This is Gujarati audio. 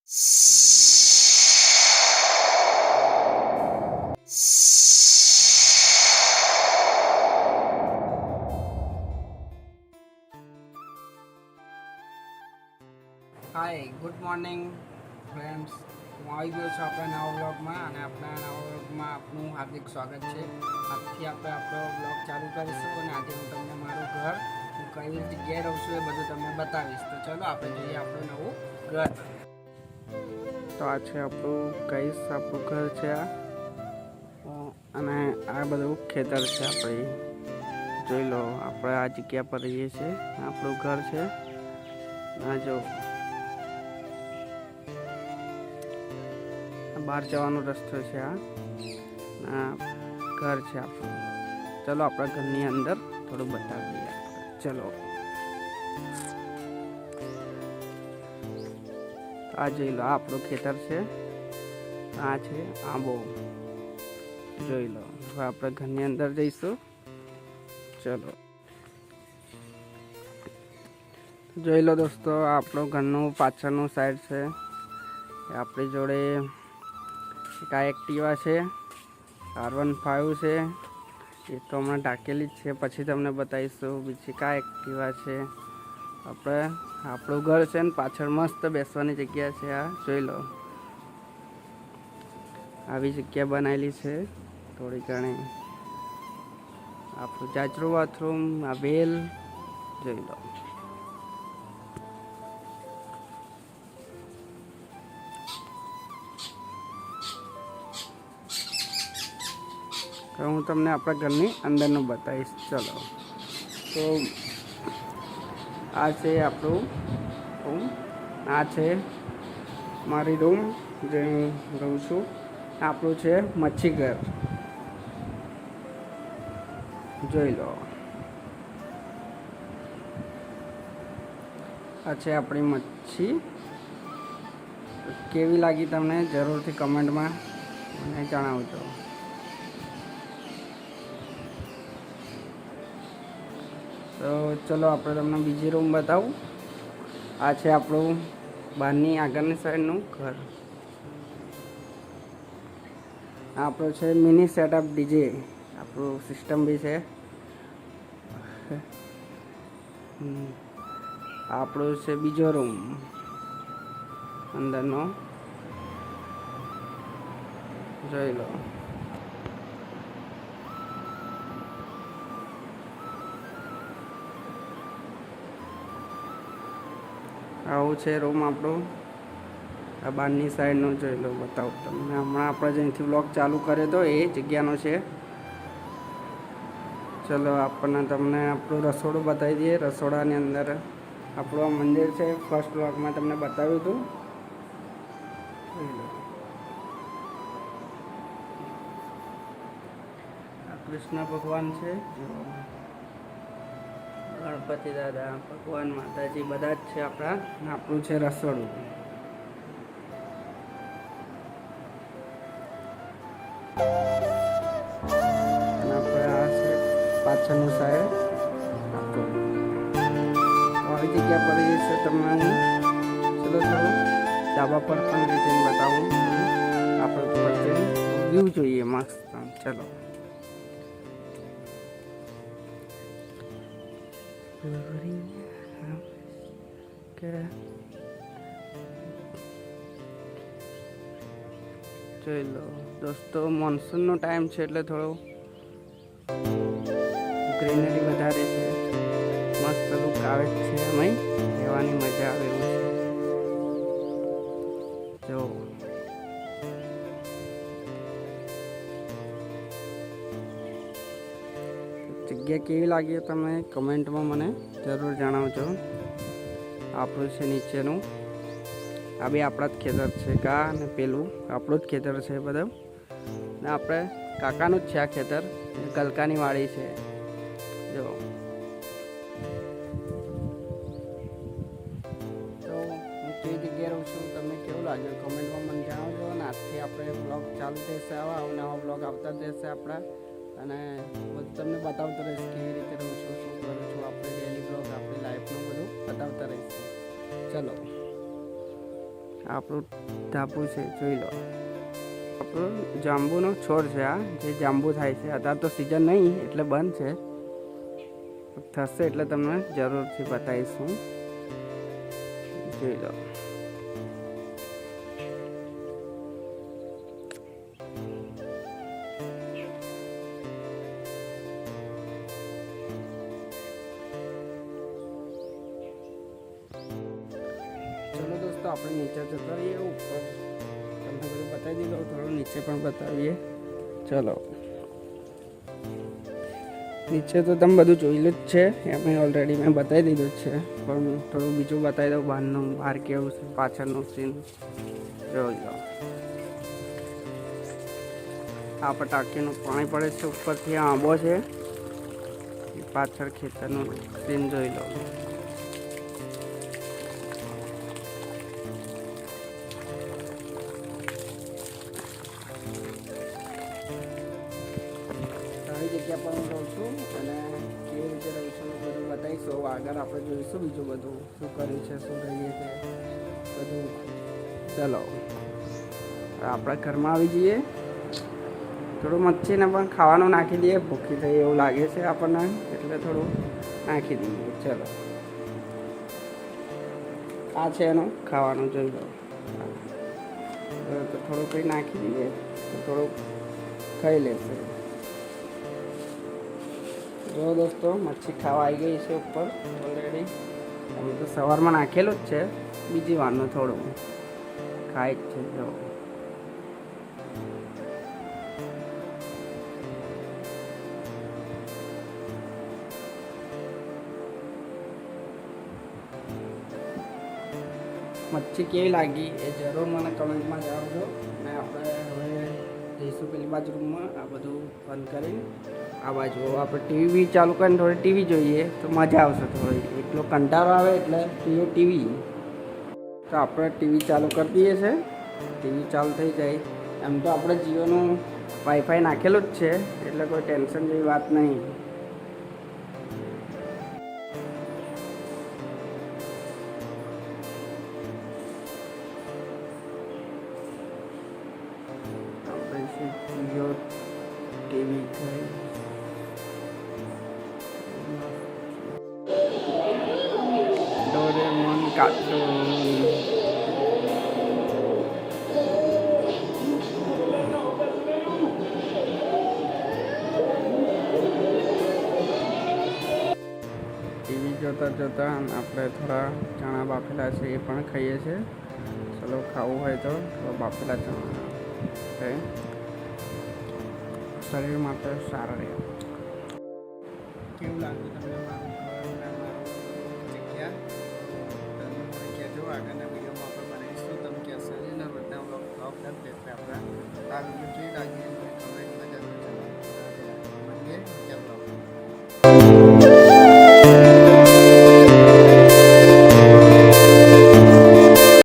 હાય, ગુડ મોર્નિંગ ફ્રેન્ડ્સ. હું આવી ગયો છું આપણા નવા વ્લોગમાં અને આપણા નવા વ્લોગમાં આપનું હાર્દિક સ્વાગત છે. આજથી આપણે આપણો વ્લોગ ચાલુ કરીશું અને આજે હું તમને મારું ઘર, હું કઈ જગ્યાએ રહું છું એ બધું તમને બતાવીશ. તો ચલો આપણે જોઈએ આપણું નવું ઘર. તો આ છે આપણું ઘર છે આ, અને આ બધું ખેતર છે. આપણે જોઈ લો, આપણે આ જગ્યા પર રહીએ છીએ. આપણું ઘર છે. આ જો બહાર જવાનો રસ્તો છે. આ ઘર છે આપણું. ચલો આપણા ઘરની અંદર થોડું બતાવી દઈએ. ચલો આ જોઈ લો, આ આપણું ખેતર છે. આ છે આંબો, જોઈ લો. હવે આપણે ઘરની અંદર જઈશું. ચલો જોઈ લો દોસ્તો, આપણું ઘરનું પાછળનું સાઈડ છે. આપણી જોડે એક આ એક્ટિવા છે, R15 છે. એ તો હમણાં ઢાંકેલી જ છે, પછી તમને બતાવીશું. બીજી કા એક્ટિવા છે. આપણું ઘર છે ને પાછળ મસ્ત બેસવાની જગ્યા છે. આ જોઈ લો, આવી જગ્યા બનાવેલી છે થોડી ઘણી. આપણું જાચરું બાથરૂમ, આ વેલ જોઈ લો. હું તમને આપણા ઘરની અંદરનું બતાવીશ. ચલો, તો આ છે આપણું રૂમ. આ છે મારી રૂમ જે હું રહું છું. આપણું છે મચ્છી ઘર, જોઈ લો. આ છે આપણી મચ્છી. કેવી લાગી તમને જરૂરથી કમેન્ટમાં મને જણાવજો. તો ચલો આપણે તમને બીજી રૂમ બતાવું. આ છે આપણું બહારની આગળની સાઈડનું ઘર. આપણું છે મિની સેટઅપ ડીજે, આપણું સિસ્ટમ બી છે. આપણું છે બીજો રૂમ અંદરનો, જોઈ લો. આવું છે રૂમ આપણું. આ બહારની સાઈડનું જોઈ લો, બતાવું તમને. હમણાં આપણે જ્યાંથી બ્લોગ ચાલુ કર્યો હતો એ જગ્યાનો છે. ચલો આપણને તમને આપણું રસોડું બતાવી દઈએ. રસોડાની અંદર આપણું આ મંદિર છે. ફર્સ્ટ બ્લોગમાં તમને બતાવ્યું હતું. આ કૃષ્ણ ભગવાન છે, ગણપતિ દાદા, ભગવાન, માતાજી બધા જ છે આપણા. આપણું છે રસોડું. અને આપણે આ છે પાછળનું સાઈડ આપણું. આવી જગ્યા પર છે તમને હું ચલો થોડું ધાબા પર પણ રીતે બતાવું. આપણે વચ્ચે વ્યૂ જોઈએ મસ્ત. ચલો જોઈ લો દોસ્તો, મોન્સૂનનો ટાઈમ છે એટલે થોડો ગ્રીનરી વધારે છે. મસ્ત લુક આવે છે. એમાં રહેવાની મજા આવે એવું છે. જો જગ્યા કેવી લાગી તમે કમેન્ટમાં મને જરૂર જણાવજો. આપણું છે નીચેનું. આ બી આપણા જ ખેતર છે. કા અને પેલું આપણું જ ખેતર છે બધું. ને આપણે કાકાનું જ છે આ ખેતર. ગલકાની વાડી છે. જો તો હું કઈ જગ્યાએ રહું છું, તમને કેવું લાગ્યું કમેન્ટમાં મને જણાવજો. અને આજથી આપણે બ્લોગ ચાલુ થશે. આવા નવા બ્લોગ આવતા જ રહેશે આપણા. અને બધું તમને બતાવતો રહીશ કેવી રીતે રહું છું, શું કરું છું. આપણે ડેલી બ્લોગ આપણી લાઈફનું બધું બતાવતા રહીશું. ચલો આપણું ધાબુ છે, જોઈ લો. આપણો જાંબુનો છોડ છે. આ જે જાંબુ થાય છે, અત્યારે તો સિઝન નહીં એટલે બંધ છે, થશે એટલે તમને જરૂરથી બતાવીશું. જોઈ લો. ચલો દોસ્તો, આપણે નીચે જતા રહીએ. ઉપર તમને બધું બતાવી દીધું, થોડું નીચે પણ બતાવીએ. ચલો, નીચે તો તમે બધું જોયેલું જ છે, એમાં ઓલરેડી મેં બતાવી દીધું જ છે, પણ થોડું બીજું બતાવી દઉં. બહારનું, બહાર કેવું છે, પાછળનું સીન જોઈ લો. આ ટાંકીનું પાણી પડે છે ઉપરથી, આંબો છે, પાછળ ખેતરનું સીન જોઈ લો. સારી જગ્યા પર હું રહું છું અને કેવી રીતે રહું છું બધું બતાવીશું. આગળ આપણે જોઈશું બીજું બધું શું કર્યું છે, શું રહીએ છે બધું. ચલો, આપણા ઘરમાં આવી જઈએ. થોડું મચ્છીને પણ ખાવાનું નાખી દઈએ, ભૂખી થઈ એવું લાગે છે આપણને, એટલે થોડું નાખી દઈએ. ચલો, આ છે એનું ખાવાનું, જોઈ લો. તો થોડું કંઈ નાખી દઈએ તો થોડુંક ખાઈ લેશે. જો દોસ્તો, મચ્છી ખાવા આવી ગઈ છે ઉપર ઓલરેડી. અમે તો સવારમાં નાખેલું જ છે, બીજી વારનું થોડું ખાય જ છે. જો મચ્છી કેવી લાગી એ જરૂર મને કમેન્ટમાં જણાવજો. અને આપણે હવે જઈશું પેલી બાજુ રૂમમાં. આ બધું બંધ કરીને આ બાજુ આપણે ટીવી બી ચાલુ કરીને થોડી ટીવી જોઈએ તો મજા આવશે. થોડી એટલો કંટાળો આવે એટલે ટીવી તો આપણે ટીવી ચાલુ કરી દઈએ છે. ટીવી ચાલુ થઈ જાય. એમ તો આપણે જીઓનું વાઈફાઈ નાખેલું જ છે, એટલે કોઈ ટેન્શન જેવી વાત નહીં. Jio TV Doraemon cartoon. TV જોતા જોતા આપણે થોડા ચણા બાફેલા છે એ પણ ખાઈએ છીએ. ચલો, ખાવું હોય તો બાફેલા ચણા શરીર માટે સારા રહે. કેવું લાગ્યું?